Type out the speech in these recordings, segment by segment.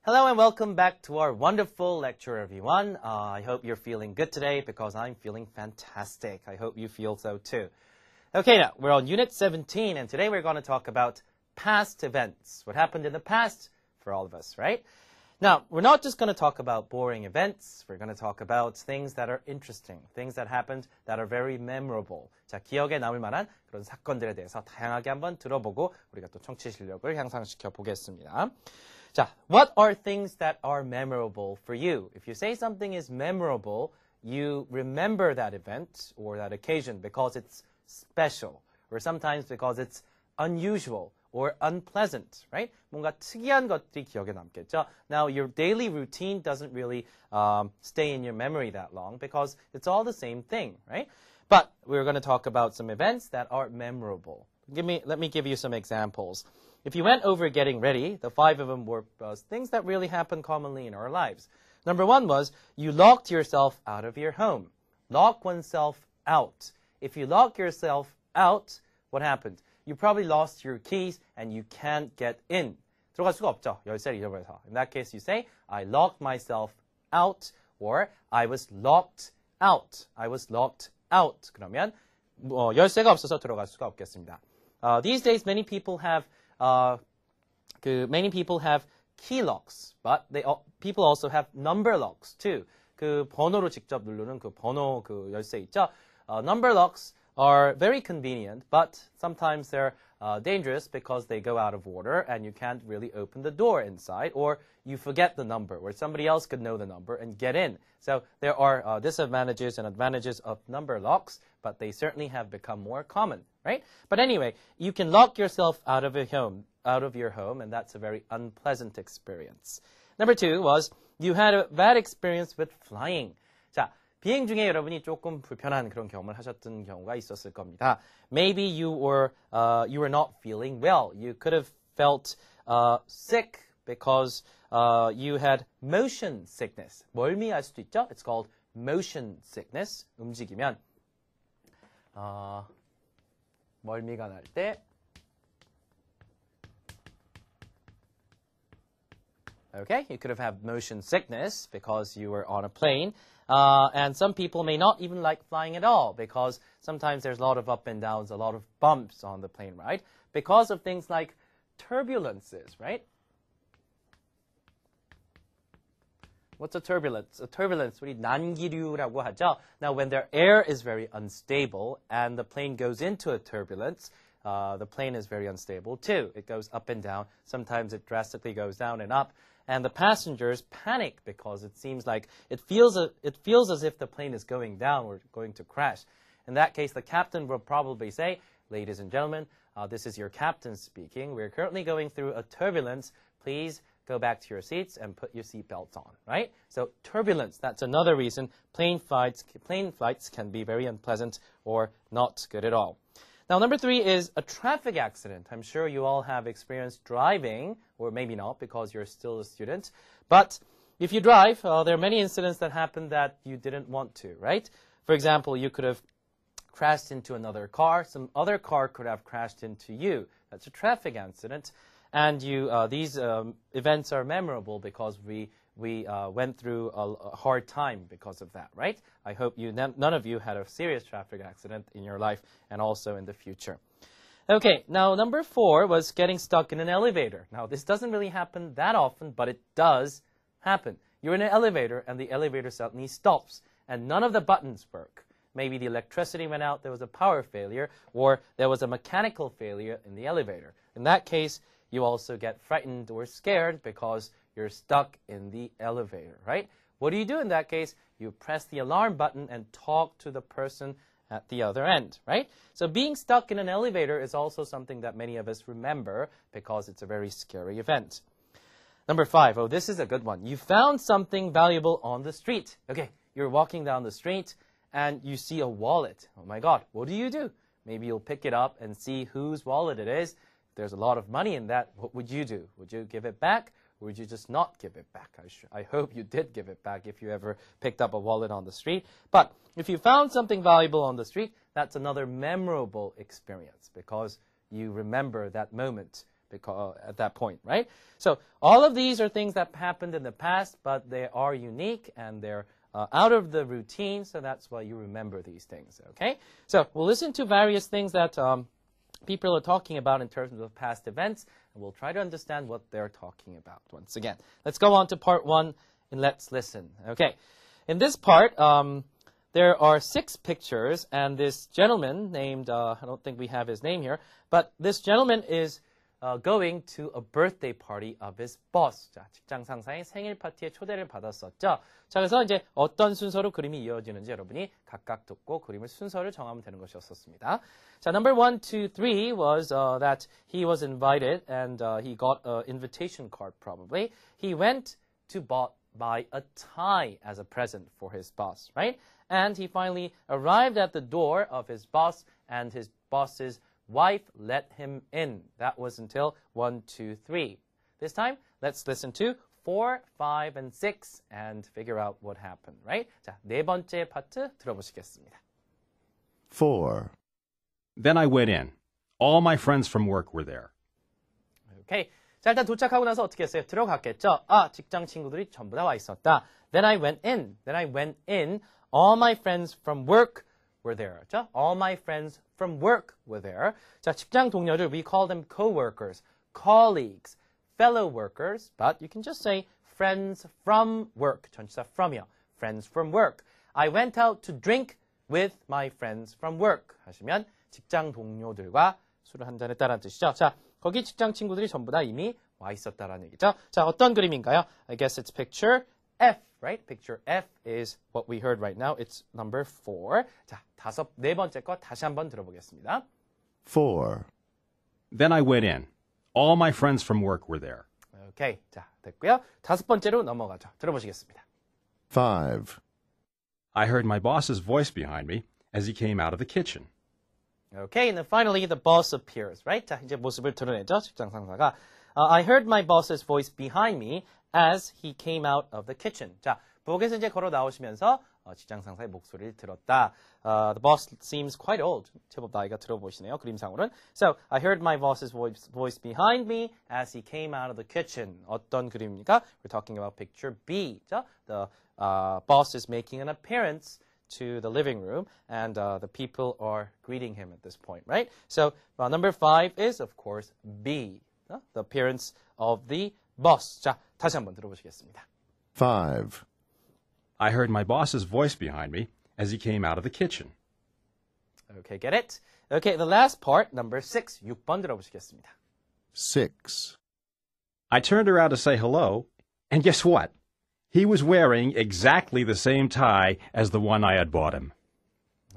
Hello and welcome back to our wonderful lecture, everyone. I hope you're feeling good today because I'm feeling fantastic. I hope you feel so too. Okay, now we're on Unit 17 and today we're going to talk about past events. What happened in the past for all of us, right? Now, we're not just going to talk about boring events. We're going to talk about things that are interesting, things that happened that are very memorable. 자, 기억에 남을 만한 그런 사건들에 대해서 다양하게 한번 들어보고 우리가 또 청취 실력을 향상시켜 보겠습니다. 자, what are things that are memorable for you? If you say something is memorable, you remember that event or that occasion because it's special, or sometimes because it's unusual or unpleasant, right? 뭔가 특이한 것들이 기억에 남겠죠. Now, your daily routine doesn't really stay in your memory that long because it's all the same thing, right? But we're going to talk about some events that are memorable. Let me give you some examples. If you went over getting ready, the 5 of them were things that really happen commonly in our lives. Number 1 was you locked yourself out of your home. Lock oneself out. If you lock yourself out, what happened? You probably lost your keys and you can't get in. 들어갈 수가 없죠. 열쇠를 잃어버려서. In that case, you say, I locked myself out, or I was locked out. I was locked out. 그러면 열쇠가 없어서 들어갈 수가 없겠습니다. These days, many people have key locks, but people also have number locks too. 그 번호로 직접 누르는 그 번호 그 열쇠 있죠. Number locks are very convenient, but sometimes they're dangerous because they go out of order and you can't really open the door inside, or you forget the number, where somebody else could know the number and get in. So there are disadvantages and advantages of number locks, but they certainly have become more common, right? But anyway, you can lock yourself out of your home, and that's a very unpleasant experience. Number 2 was you had a bad experience with flying. 자, 비행 중에 여러분이 조금 불편한 그런 경험을 하셨던 경우가 있었을 겁니다. Maybe you were not feeling well. You could have felt sick because you had motion sickness. 멀미할 수도 있죠? It's called motion sickness. 움직이면 멀미가 날 때 Okay, you could have had motion sickness because you were on a plane. And some people may not even like flying at all because sometimes there's a lot of up and downs, a lot of bumps on the plane ride because of things like turbulences, right? What's a turbulence? A turbulence, 우리 난기류라고 하죠. Now, when the air is very unstable and the plane goes into a turbulence, the plane is very unstable too. It goes up and down. Sometimes it drastically goes down and up. And the passengers panic because it seems like it feels as if the plane is going down or going to crash. In that case, the captain will probably say, ladies and gentlemen, this is your captain speaking. We're currently going through a turbulence. Please go back to your seats and put your seatbelts on, right? So turbulence, that's another reason plane flights can be very unpleasant or not good at all. Now, number 3 is a traffic accident. I'm sure you all have experienced driving, or maybe not because you're still a student. But if you drive, there are many incidents that happen that you didn't want to, right? For example, you could have crashed into another car. Some other car could have crashed into you. That's a traffic accident. And these events are memorable because we went through a hard time because of that, right? I hope none of you had a serious traffic accident in your life and also in the future. Okay, now number 4 was getting stuck in an elevator. Now, this doesn't really happen that often, but it does happen. You're in an elevator and the elevator suddenly stops and none of the buttons work. Maybe the electricity went out, there was a power failure, or there was a mechanical failure in the elevator. In that case, you also get frightened or scared because you're stuck in the elevator, right? What do you do in that case? You press the alarm button and talk to the person at the other end, right? So being stuck in an elevator is also something that many of us remember because it's a very scary event. Number 5, oh, this is a good one. You found something valuable on the street. Okay, you're walking down the street and you see a wallet. Oh my God, what do? Maybe you'll pick it up and see whose wallet it is. If there's a lot of money in that, what would you do? Would you give it back? Or would you just not give it back? I hope you did give it back if you ever picked up a wallet on the street. But if you found something valuable on the street, that's another memorable experience because you remember that moment because, at that point, right? So all of these are things that happened in the past, but they are unique and they're out of the routine, so that's why you remember these things, okay? So we'll listen to various things that people are talking about in terms of past events, and we'll try to understand what they're talking about once again. Let's go on to part 1 and let's listen. Okay, in this part, there are 6 pictures, and this gentleman named, I don't think we have his name here, but this gentleman is going to a birthday party of his boss. 자, 직장 상사의 생일 파티에 초대를 받았었죠. 자, 그래서 이제 어떤 순서로 그림이 이어지는지 여러분이 각각 듣고 그림을 순서를 정하면 되는 것이었습니다. 자, number 1, 2, 3 was that he was invited and he got an invitation card probably. He went to buy a tie as a present for his boss, right? And he finally arrived at the door of his boss, and his boss's wife let him in. That was until 1, 2, 3. This time, let's listen to 4, 5, and 6 and figure out what happened, right? 자, 네 번째 파트 들어보시겠습니다. 4. Then I went in. All my friends from work were there. Okay. 자, 일단 도착하고 나서 어떻게 했어요? 들어갔겠죠? 아, 직장 친구들이 전부 다 와 있었다. Then I went in. Then I went in. All my friends from work were there. 그렇죠? All my friends from work were there. 자, 직장 동료들, we call them co-workers, colleagues, fellow workers, but you can just say friends from work. 전치사 from이요. Friends from work. I went out to drink with my friends from work. 하시면 직장 동료들과 술을 한잔 했다는 뜻이죠. 자, 거기 직장 친구들이 전부 다 이미 와 있었다라는 얘기죠. 자, 어떤 그림인가요? I guess it's picture F, right? Picture F is what we heard right now. It's number 4. 자, 네 번째 거 다시 한번 들어보겠습니다. 4. Then I went in. All my friends from work were there. 오케이, 자, 됐고요. 5번째로 넘어가죠. 들어보시겠습니다. 5. I heard my boss's voice behind me as he came out of the kitchen. Okay, and then finally the boss appears, right? 자, 이제 모습을 드러내죠, 직장 상사가. I heard my boss's voice behind me as he came out of the kitchen. 자, 부엌에서 이제 걸어 나오시면서 직장 상사의 목소리를 들었다. The boss seems quite old. 제법 나이가 들어 보이시네요, 그림상으로는. So, I heard my boss's voice behind me as he came out of the kitchen. 어떤 그림입니까? We're talking about picture B. 자, the boss is making an appearance to the living room, and the people are greeting him at this point, right? So, number 5 is, of course, B, the appearance of the boss. 자, 다시 한번 들어보시겠습니다. 5. I heard my boss's voice behind me as he came out of the kitchen. Okay, get it? Okay, the last part, number 6, 6번 들어보시겠습니다. 6. I turned around to say hello, and guess what? He was wearing exactly the same tie as the one I had bought him.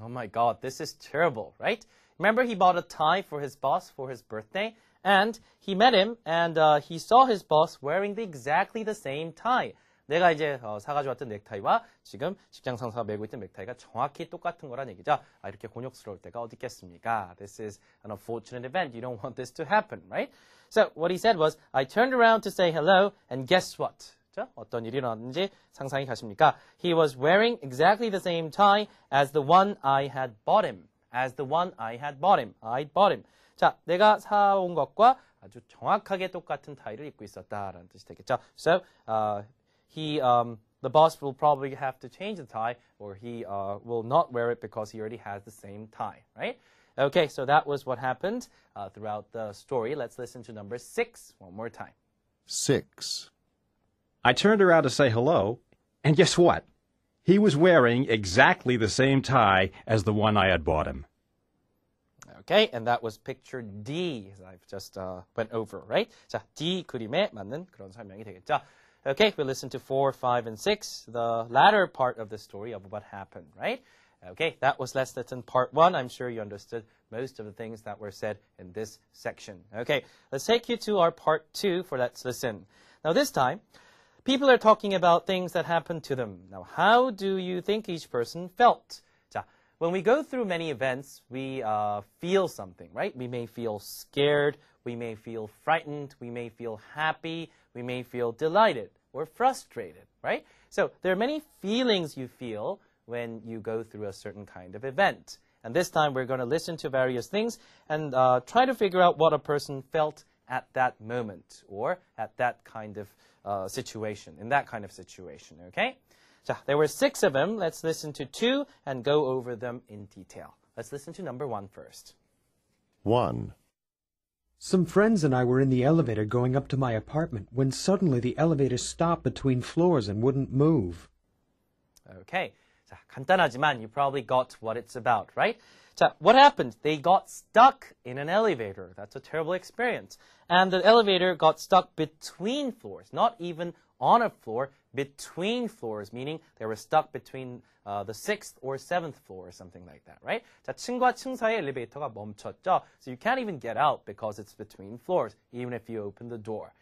Oh my God, this is terrible, right? Remember he bought a tie for his boss for his birthday? And he met him, and he saw his boss wearing exactly the same tie. 내가 이제 사가져왔던 넥타이와 지금 직장 상사가 메고 있던 넥타이가 정확히 똑같은 거란 얘기죠. 아, 이렇게 곤욕스러울 때가 어디 있겠습니까? This is an unfortunate event. You don't want this to happen, right? So what he said was, I turned around to say hello, and guess what? 자, 어떤 일이 일어났는지 상상이 가십니까? He was wearing exactly the same tie as the one I had bought him. As the one I had bought him. I bought him. 자, 내가 사온 것과 아주 정확하게 똑같은 타이를 입고 있었다라는 뜻이 되겠죠. So, the boss will probably have to change the tie, or he will not wear it because he already has the same tie, right? Okay, so that was what happened throughout the story. Let's listen to number 6 one more time. 6. I turned around to say hello, and guess what? He was wearing exactly the same tie as the one I had bought him. Okay, and that was picture D, as I've just went over, right? 자, D 그림에 맞는 그런 설명이 되겠죠. Okay, we listen to 4, 5, and 6, the latter part of the story of what happened, right? Okay, that was Let's Listen part 1. I'm sure you understood most of the things that were said in this section. Okay, let's take you to our part 2 for Let's Listen. Now this time, people are talking about things that happened to them. Now, how do you think each person felt? 자, when we go through many events, we feel something, right? We may feel scared, we may feel frightened, we may feel happy, we may feel delighted or frustrated, right? So there are many feelings you feel when you go through a certain kind of event. And this time we're going to listen to various things and try to figure out what a person felt at that moment or at that kind of situation, in that kind of situation, okay? 자, there were 6 of them. Let's listen to 2 and go over them in detail. Let's listen to number 1 first. 1, Some friends and I were in the elevator going up to my apartment when suddenly the elevator stopped between floors and wouldn't move. Okay. 자, 간단하지만 you probably got what it's about, right? 자, what happened? They got stuck in an elevator. That's a terrible experience. And the elevator got stuck between floors, not even on a floor, between floors, meaning they were stuck between the 6th or 7th floor or something like that, right? 자, 층과 층 사이에 엘리베이터가 멈췄죠. So you can't even get out because it's between floors, even if you open the door.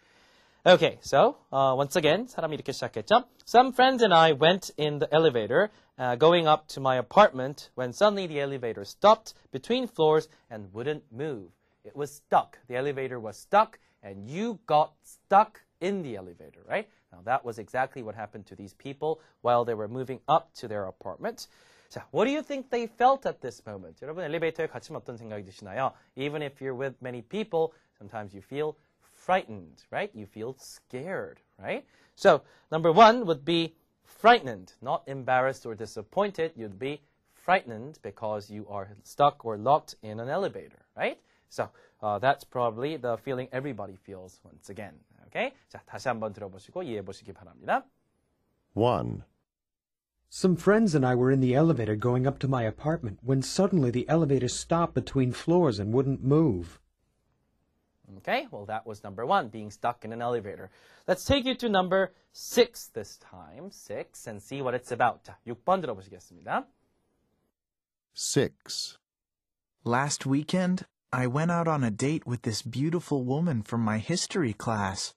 Okay, so once again, 사람이 이렇게 시작했죠. Some friends and I went in the elevator going up to my apartment when suddenly the elevator stopped between floors and wouldn't move. It was stuck. The elevator was stuck and you got stuck in the elevator, right? Now that was exactly what happened to these people while they were moving up to their apartment. 자, what do you think they felt at this moment? 여러분 엘리베이터에 갇히면 어떤 생각이 드시나요? Even if you're with many people, sometimes you feel frightened, right? You feel scared, right? So, number 1 would be frightened, not embarrassed or disappointed. You'd be frightened because you are stuck or locked in an elevator, right? So, that's probably the feeling everybody feels once again, okay? 자, 다시 한번 들어보시고 이해해 보시기 바랍니다. 1, Some friends and I were in the elevator going up to my apartment when suddenly the elevator stopped between floors and wouldn't move. Okay, well that was number 1, being stuck in an elevator. Let's take you to number 6 this time, 6, and see what it's about. 자, 6번 들어보시겠습니다. 6, Last weekend, I went out on a date with this beautiful woman from my history class.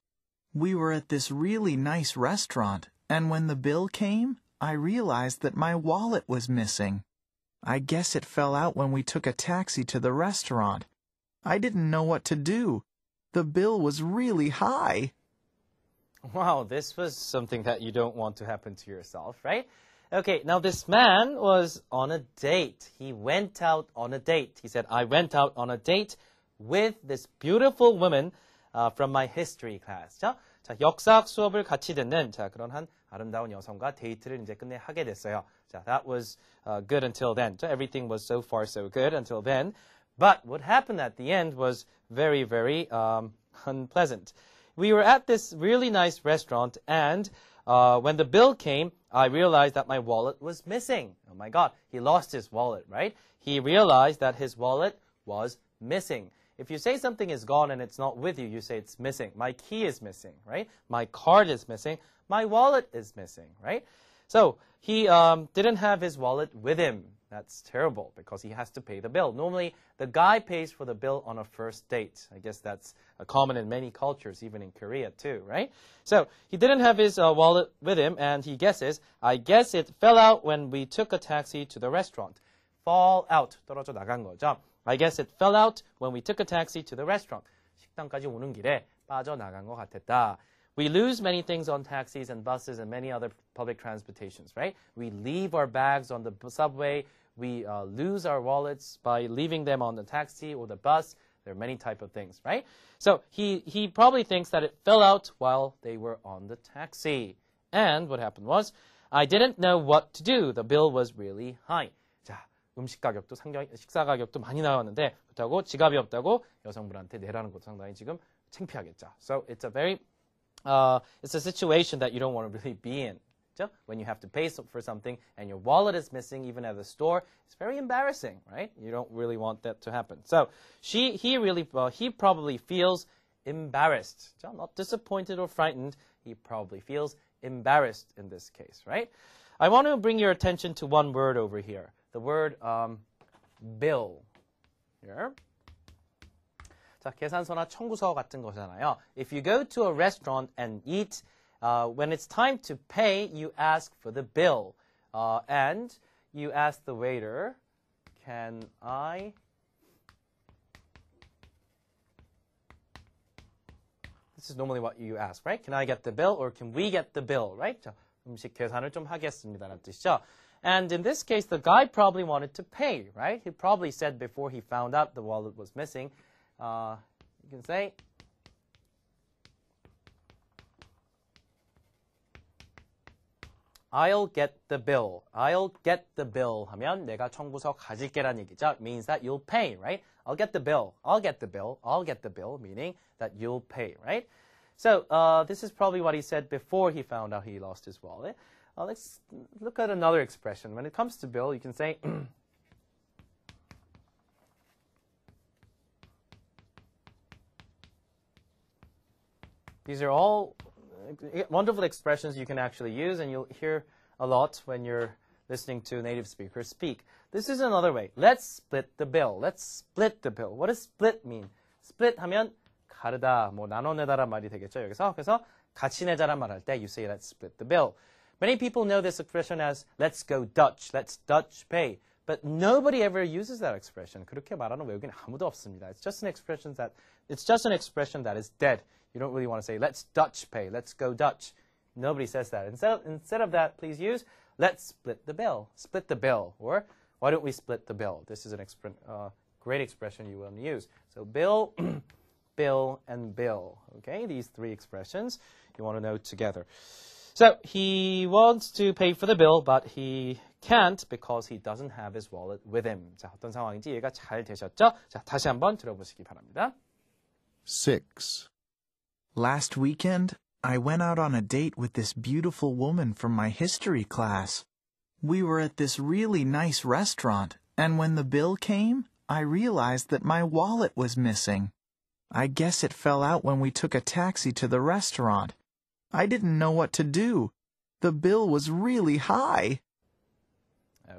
We were at this really nice restaurant, and when the bill came, I realized that my wallet was missing. I guess it fell out when we took a taxi to the restaurant. I didn't know what to do. The bill was really high. Wow, this was something that you don't want to happen to yourself, right? Okay, now this man was on a date. He went out on a date. He said, I went out on a date with this beautiful woman from my history class. 자, 역사학 수업을 같이 듣는 그런 한 아름다운 여성과 데이트를 이제 끝내 하게 됐어요. 자, that was good until then. 자, everything was so far so good until then. But what happened at the end was very, very unpleasant. We were at this really nice restaurant, and when the bill came, I realized that my wallet was missing. Oh my God, he lost his wallet, right? He realized that his wallet was missing. If you say something is gone and it's not with you, you say it's missing. My key is missing, right? My card is missing. My wallet is missing, right? So he didn't have his wallet with him. That's terrible because he has to pay the bill. Normally, the guy pays for the bill on a first date. I guess that's common in many cultures, even in Korea too, right? So he didn't have his wallet with him, and he guesses, I guess it fell out when we took a taxi to the restaurant. Fall out, 떨어져 나간 거죠. I guess it fell out when we took a taxi to the restaurant. 식당까지 오는 길에 빠져나간 것 같았다. We lose many things on taxis and buses and many other public transportations, right? We leave our bags on the subway. We lose our wallets by leaving them on the taxi or the bus. There are many type of things, right? So he probably thinks that it fell out while they were on the taxi. And what happened was, I didn't know what to do. The bill was really high. 자, 음식 가격도 상당히, 식사 가격도 많이 나왔는데, 그렇다고 지갑이 없다고 여성분한테 내라는 것도 상당히 지금 창피하겠죠. So it's a situation that you don't want to really be in. When you have to pay for something and your wallet is missing even at the store, it's very embarrassing, right? You don't really want that to happen. So he probably feels embarrassed. Not disappointed or frightened. He probably feels embarrassed in this case, right? I want to bring your attention to one word over here. The word bill. Here. 자, 계산서나 청구서 같은 거잖아요. If you go to a restaurant and eat, when it's time to pay, you ask for the bill. And you ask the waiter, can I... This is normally what you ask, right? Can I get the bill or can we get the bill, right? 자, 음식 계산을 좀 하겠습니다라는 뜻이죠. And in this case, the guy probably wanted to pay, right? He probably said before he found out the wallet was missing, you can say, I'll get the bill. I'll get the bill 하면 내가 청구서 가질게란 얘기죠. It means that you'll pay, right? I'll get the bill. I'll get the bill. I'll get the bill, meaning that you'll pay, right? So this is probably what he said before he found out he lost his wallet. Let's look at another expression. When it comes to bill, you can say these are all wonderful expressions you can actually use, and you'll hear a lot when you're listening to native speakers speak. This is another way. Let's split the bill. Let's split the bill. What does split mean? split 하면 가르다, 뭐 나눠내다란 말이 되겠죠, 여기서. 그래서 같이 내자란 말 할 때 you say let's split the bill. Many people know this expression as let's go Dutch, let's Dutch pay. But nobody ever uses that expression. 그렇게 말하는 외국인 아무도 없습니다. It's just an expression that is dead. You don't really want to say, let's Dutch pay, let's go Dutch. Nobody says that. Instead of that, please use, let's split the bill. Split the bill. Or, why don't we split the bill? This is a great expression you want to use. So, bill, bill, and bill. Okay, these three expressions you want to know together. So, he wants to pay for the bill, but he can't because he doesn't have his wallet with him. 자, 어떤 상황인지 이해가 잘 되셨죠? 자, 다시 한번 들어보시기 바랍니다. 6. Last weekend, I went out on a date with this beautiful woman from my history class. We were at this really nice restaurant, and when the bill came, I realized that my wallet was missing. I guess it fell out when we took a taxi to the restaurant. I didn't know what to do. The bill was really high.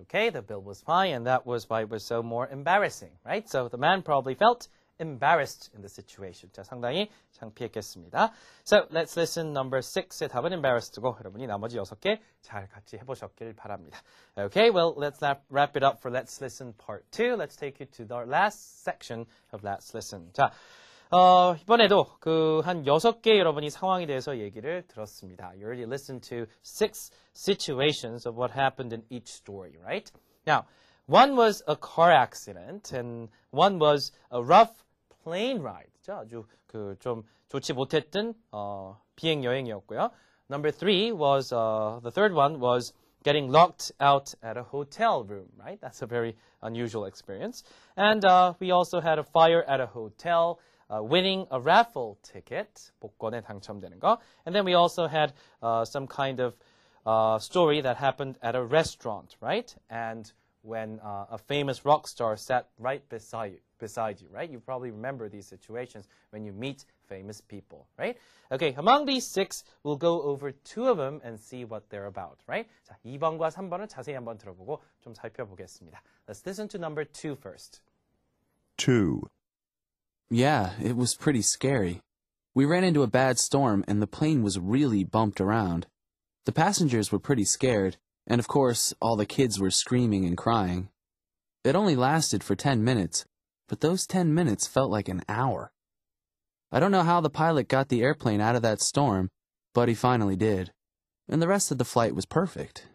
Okay, the bill was high, and that was why it was so more embarrassing, right? So the man probably felt embarrassed in the situation. 자, 상당히 창피했겠습니다. So, let's listen number 6의 답은 embarrassed고 여러분이 나머지 6개 잘 같이 해보셨길 바랍니다. Okay, well, let's wrap it up for Let's Listen Part 2. Let's take you to the last section of Let's Listen. 자, 이번에도 한 6개 여러분이 상황에 대해서 얘기를 들었습니다. You already listened to 6 situations of what happened in each story, right? Now, one was a car accident, and one was a rough plane ride. 아주 좀 좋지 못했던 비행 여행이었고요. Number 3 was the third one was getting locked out at a hotel room, right? That's a very unusual experience. And we also had a fire at a hotel, winning a raffle ticket, 복권에 당첨되는 거. And then we also had some kind of story that happened at a restaurant, right? And when a famous rock star sat right beside you, right? You probably remember these situations when you meet famous people, right? Okay, among these 6, we'll go over 2 of them and see what they're about, right? 자, 2번과 3번은 자세히 한번 들어보고 좀 살펴보겠습니다. Let's listen to number 2 first. 2. Yeah, it was pretty scary. We ran into a bad storm and the plane was really bumped around. The passengers were pretty scared, and of course, all the kids were screaming and crying. It only lasted for 10 minutes, but those 10 minutes felt like an hour. I don't know how the pilot got the airplane out of that storm, but he finally did. And the rest of the flight was perfect.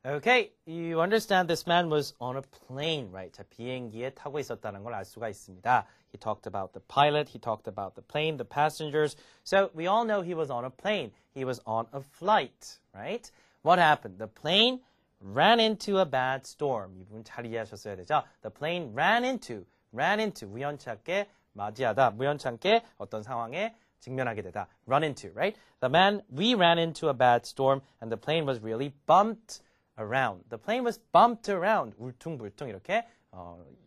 Okay, you understand this man was on a plane, right? 자, 비행기에 타고 있었다는 걸 알 수가 있습니다. He talked about the pilot, he talked about the plane, the passengers. So we all know he was on a plane. He was on a flight, right? What happened? The plane ran into a bad storm. 이분 잘 이해하셨어야 되죠? The plane ran into, 우연찮게 맞이하다, 우연찮게 어떤 상황에 직면하게 되다. Run into, right? We ran into a bad storm and the plane was really bumped around. The plane was bumped around. 울퉁불퉁 이렇게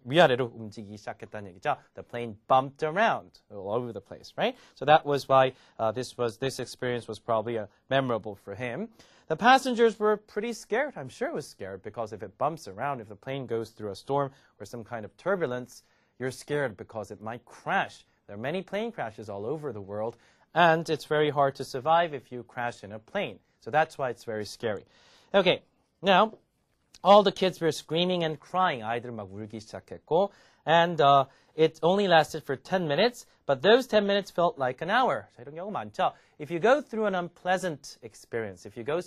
위아래로 움직이기 시작했다는 얘기죠. The plane bumped around all over the place, right? So that was why this experience was probably memorable for him. The passengers were pretty scared. I'm sure it was scared because if it bumps around, if the plane goes through a storm or some kind of turbulence, you're scared because it might crash. There are many plane crashes all over the world, and it's very hard to survive if you crash in a plane. So that's why it's very scary. Okay, now, all the kids were screaming and crying. 아이들 막 울기 시작했고, and it only lasted for 10 minutes, but those 10 minutes felt like an hour. 자, 이런 경우 많죠. If you go through an unpleasant experience, if you go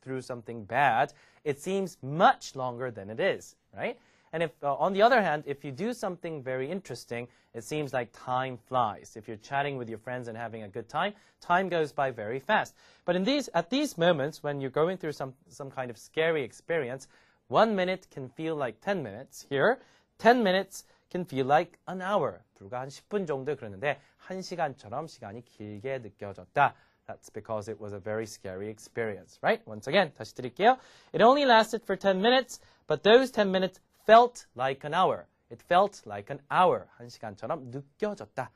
through something bad, it seems much longer than it is, right? And if, on the other hand, if you do something very interesting, it seems like time flies. If you're chatting with your friends and having a good time, time goes by very fast. But at these moments, when you're going through some kind of scary experience, 1 minute can feel like 10 minutes. Here, 10 minutes can feel like an hour. 불과 한 10분 정도 그러는데 1시간처럼 시간이 길게 느껴졌다. That's because it was a very scary experience, right? Once again, 다시 드릴게요. It only lasted for 10 minutes, but those 10 minutes felt like an hour. It felt like an hour. 1시간처럼 느껴졌다.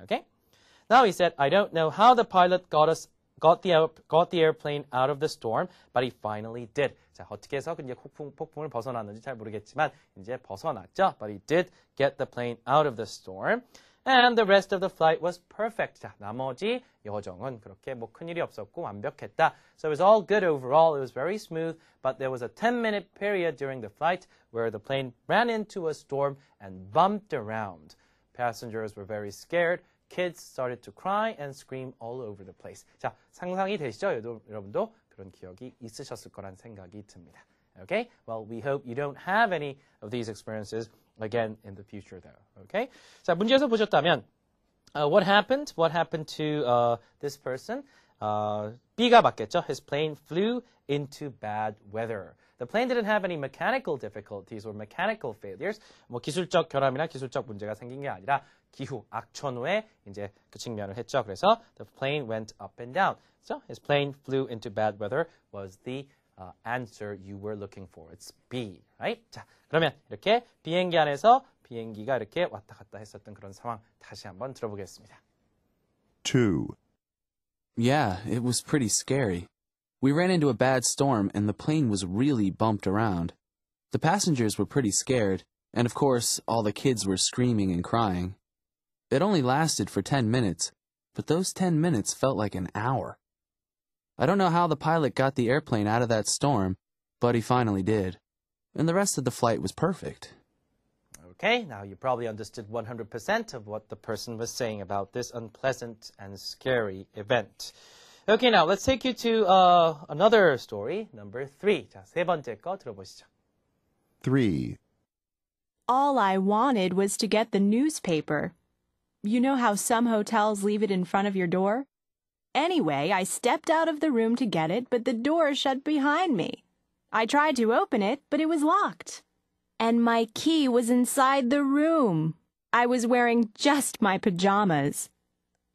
Okay? Now he said, I don't know how the pilot got the airplane out of the storm, but he finally did. 자, 어떻게 해서 이제 폭풍을 벗어났는지 잘 모르겠지만 이제 벗어났죠. But he did get the plane out of the storm. And the rest of the flight was perfect. 자, 나머지 여정은 그렇게 뭐 큰일이 없었고 완벽했다. So it was all good overall. It was very smooth, but there was a 10-minute period during the flight where the plane ran into a storm and bumped around. Passengers were very scared. Kids started to cry and scream all over the place. 자, 상상이 되시죠? 여러분도 그런 기억이 있으셨을 거란 생각이 듭니다. Okay? Well, we hope you don't have any of these experiences again in the future, though. Okay? 자, 문제에서 보셨다면, what happened? What happened to this person? B가 맞겠죠? His plane flew into bad weather. The plane didn't have any mechanical difficulties or mechanical failures. 뭐 기술적 결함이나 기술적 문제가 생긴 게 아니라 기후, 악천후에 이제 그 직면을 했죠. 그래서 the plane went up and down. So his plane flew into bad weather was the answer you were looking for. It's B, right? 자, 그러면 이렇게 비행기 안에서 비행기가 이렇게 왔다 갔다 했었던 그런 상황 다시 한번 들어보겠습니다. 2. Yeah, it was pretty scary. We ran into a bad storm and the plane was really bumped around. The passengers were pretty scared, and of course, all the kids were screaming and crying. It only lasted for 10 minutes, but those 10 minutes felt like an hour. I don't know how the pilot got the airplane out of that storm, but he finally did. And the rest of the flight was perfect. Okay, now you probably understood 100% of what the person was saying about this unpleasant and scary event. Okay, now let's take you to another story, number 3. 자, 세 번째 거 들어보시죠. 3. All I wanted was to get the newspaper. You know how some hotels leave it in front of your door? Anyway, I stepped out of the room to get it, but the door shut behind me. I tried to open it, but it was locked. And my key was inside the room. I was wearing just my pajamas.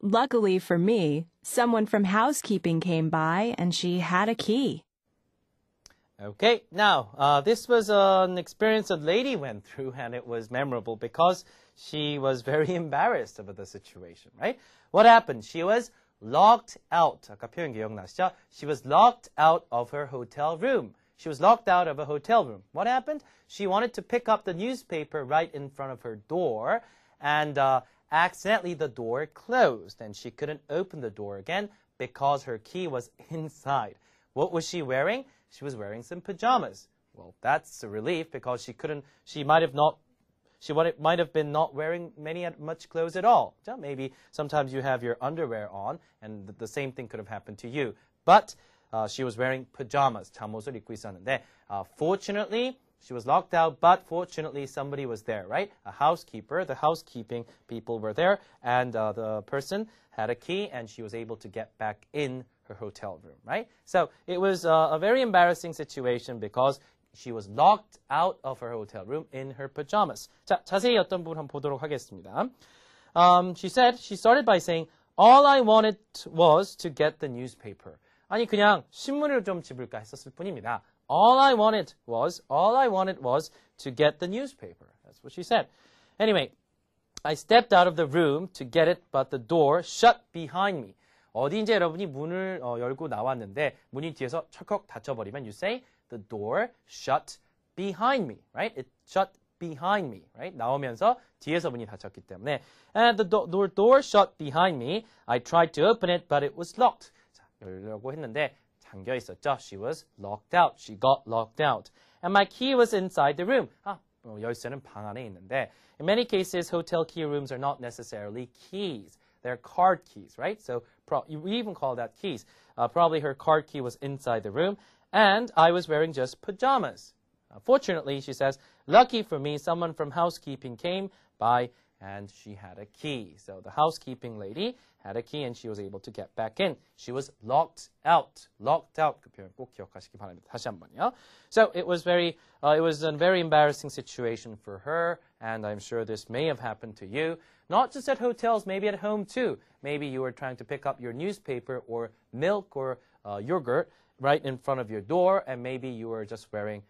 Luckily for me, someone from housekeeping came by and she had a key. Okay, now, this was an experience a lady went through, and it was memorable because she was very embarrassed about the situation, right? What happened? She was locked out. 아까 표현 기억나시죠? She was locked out of her hotel room. She was locked out of a hotel room. What happened? She wanted to pick up the newspaper right in front of her door, and accidentally the door closed, and she couldn't open the door again because her key was inside. What was she wearing? She was wearing some pajamas. Well, that's a relief because she might have been not wearing much clothes at all. So maybe sometimes you have your underwear on, and the same thing could have happened to you. But she was wearing pajamas. 잠옷을 입고 있었는데, fortunately, she was locked out, but fortunately somebody was there, right? A housekeeper. The housekeeping people were there, and the person had a key, and she was able to get back in her hotel room, right? So it was a very embarrassing situation because she was locked out of her hotel room in her pajamas. 자, 자세히 어떤 부분 한번 보도록 하겠습니다. She started by saying, all I wanted was to get the newspaper. 아니, 그냥 신문을 좀 집을까 했었을 뿐입니다. All I wanted was to get the newspaper. That's what she said. Anyway, I stepped out of the room to get it, but the door shut behind me. 어디 이제 여러분이 문을 열고 나왔는데 문이 뒤에서 철컥 닫혀버리면 you say the door shut behind me, right? It shut behind me, right? 나오면서 뒤에서 문이 닫혔기 때문에 and the door shut behind me. I tried to open it, but it was locked. 자, 열려고 했는데 잠겨 있었죠. She was locked out. She got locked out. And my key was inside the room. 열쇠는 방 안에 있는데 in many cases, hotel key rooms are not necessarily keys. They're card keys, right? So we even call that keys. Probably her card key was inside the room, and I was wearing just pajamas. Fortunately, she says, lucky for me, someone from housekeeping came by and she had a key. So the housekeeping lady had a key and she was able to get back in. She was locked out. Locked out. 그 표현 꼭 기억하시기 바랍니다. 다시 한번요. So it was a very embarrassing situation for her, and I'm sure this may have happened to you. Not just at hotels, maybe at home too. Maybe you were trying to pick up your newspaper or milk or yogurt right in front of your door, and maybe you were just wearing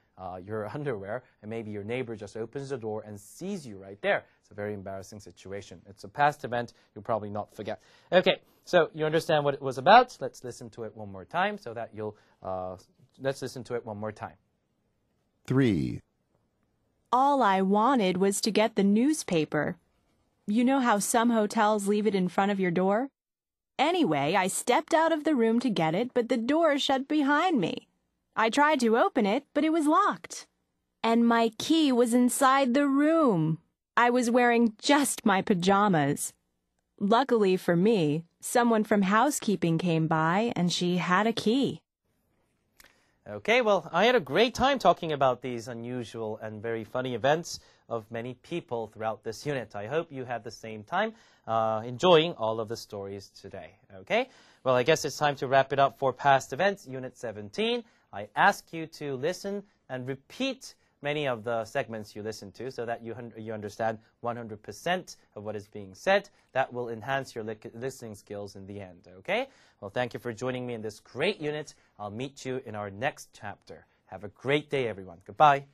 your underwear, and maybe your neighbor just opens the door and sees you right there. It's a very embarrassing situation. It's a past event you'll probably not forget. Okay, so you understand what it was about. Let's listen to it one more time so that let's listen to it one more time. 3, All I wanted was to get the newspaper. You know how some hotels leave it in front of your door? Anyway, I stepped out of the room to get it, but the door shut behind me. I tried to open it, but it was locked. And my key was inside the room. I was wearing just my pajamas. Luckily for me, someone from housekeeping came by and she had a key. Okay, well, I had a great time talking about these unusual and very funny events of many people throughout this unit. I hope you had the same time enjoying all of the stories today. Okay, well, I guess it's time to wrap it up for past events, Unit 17. I ask you to listen and repeat many of the segments you listen to so that you understand 100% of what is being said. That will enhance your listening skills in the end, okay? Well, thank you for joining me in this great unit. I'll meet you in our next chapter. Have a great day, everyone. Goodbye.